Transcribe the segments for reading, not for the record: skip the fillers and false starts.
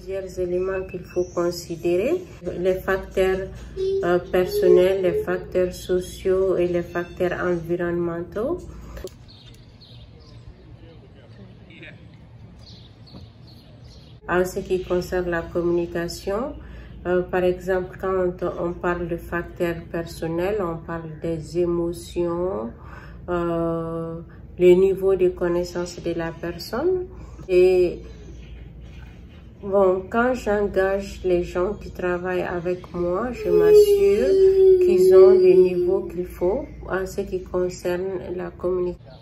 plusieurs éléments qu'il faut considérer. Les facteurs personnels, les facteurs sociaux et les facteurs environnementaux. En ce qui concerne la communication, par exemple, quand on parle de facteurs personnels, on parle des émotions, le niveau de connaissance de la personne. Et bon, quand j'engage les gens qui travaillent avec moi, je m'assure qu'ils ont le niveau qu'il faut en ce qui concerne la communication.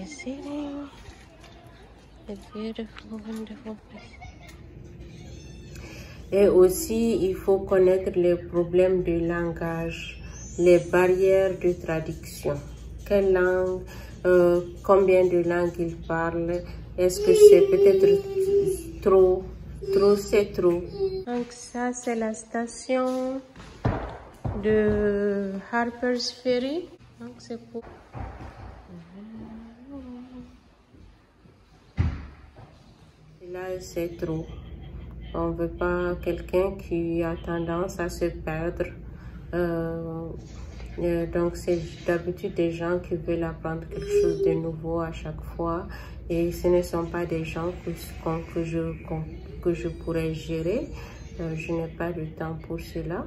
Sitting a beautiful, wonderful place. Et aussi, il faut connaître les problèmes de langage, les barrières de traduction. Quelle langue, combien de langues il parle, est-ce que c'est peut-être trop, c'est trop. Donc ça, c'est la station de Harper's Ferry. Donc c'est pour... Là, c'est trop. On ne veut pas quelqu'un qui a tendance à se perdre. Donc, c'est d'habitude des gens qui veulent apprendre quelque chose de nouveau à chaque fois. Et ce ne sont pas des gens que je pourrais gérer. Je n'ai pas de temps pour cela.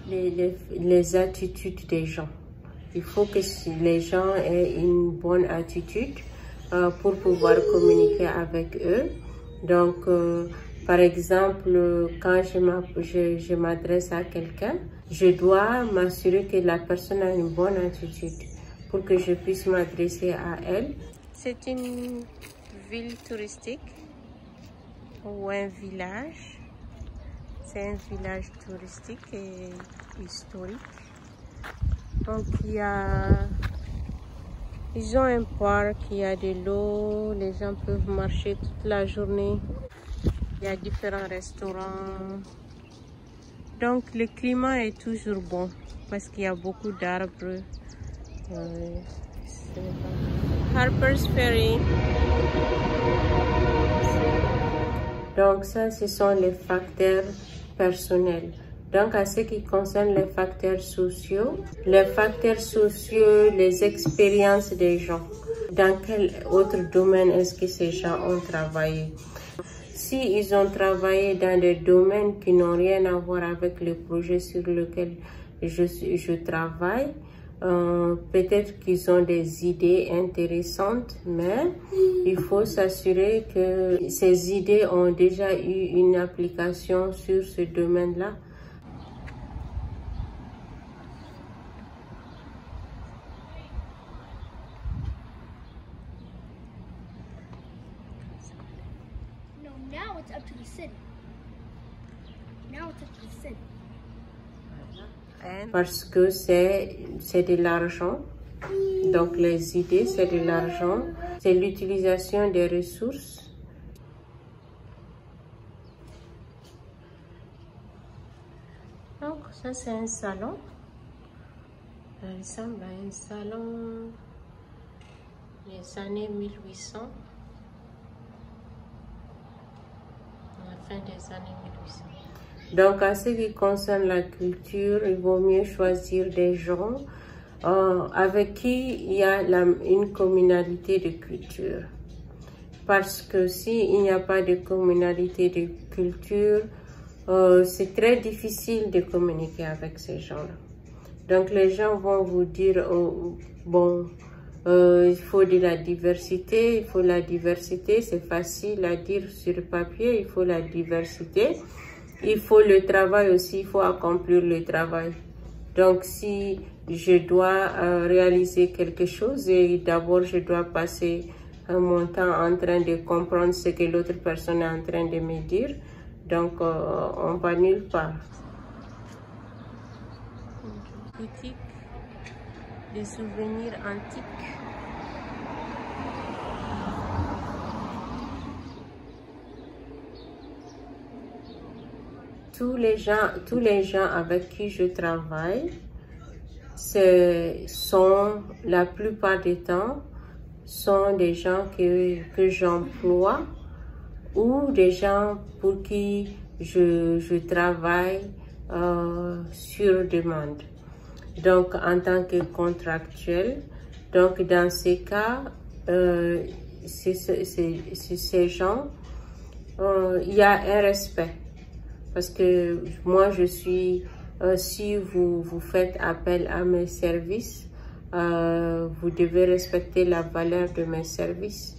Les attitudes des gens. Il faut que les gens aient une bonne attitude pour pouvoir communiquer avec eux. Donc, par exemple, quand je m'adresse à quelqu'un, je dois m'assurer que la personne a une bonne attitude pour que je puisse m'adresser à elle. C'est une ville touristique ou un village. C'est un village touristique et historique. Donc ils ont un parc, il y a de l'eau, les gens peuvent marcher toute la journée. Il y a différents restaurants. Donc le climat est toujours bon parce qu'il y a beaucoup d'arbres. Harper's Ferry. Donc ça, ce sont les facteurs personnels. Donc, à ce qui concerne les facteurs sociaux, les expériences des gens. Dans quel autre domaine est-ce que ces gens ont travaillé? Si ils ont travaillé dans des domaines qui n'ont rien à voir avec le projet sur lequel je travaille, peut-être qu'ils ont des idées intéressantes, mais il faut s'assurer que ces idées ont déjà eu une application sur ce domaine-là. Now it's up to the city. Parce que c'est de l'argent. Donc les idées, c'est de l'argent. C'est l'utilisation des ressources. Donc ça, c'est un salon. Ça ressemble à un salon des années 1800. À la fin des années 1800. Donc, en ce qui concerne la culture, il vaut mieux choisir des gens avec qui il y a une communalité de culture. Parce que s'il n'y a pas de communalité de culture, c'est très difficile de communiquer avec ces gens-là. Donc, les gens vont vous dire, oh, bon, il faut de la diversité, il faut la diversité, c'est facile à dire sur papier, il faut la diversité. Il faut le travail aussi, il faut accomplir le travail. Donc, si je dois réaliser quelque chose, et d'abord, je dois passer mon temps en train de comprendre ce que l'autre personne est en train de me dire. Donc, on va nulle part. Boutique des souvenirs antiques. Tous les gens avec qui je travaille, sont la plupart du temps sont des gens que j'emploie ou des gens pour qui je travaille sur demande. Donc, en tant que contractuel, donc dans ces cas, ces gens, il y a un respect. Parce que moi, je suis, si vous faites appel à mes services, vous devez respecter la valeur de mes services.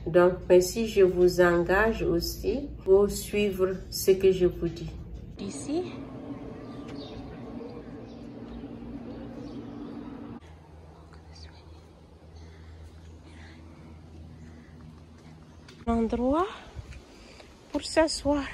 Donc, mais si je vous engage aussi, il faut suivre ce que je vous dis. Ici, l'endroit pour s'asseoir.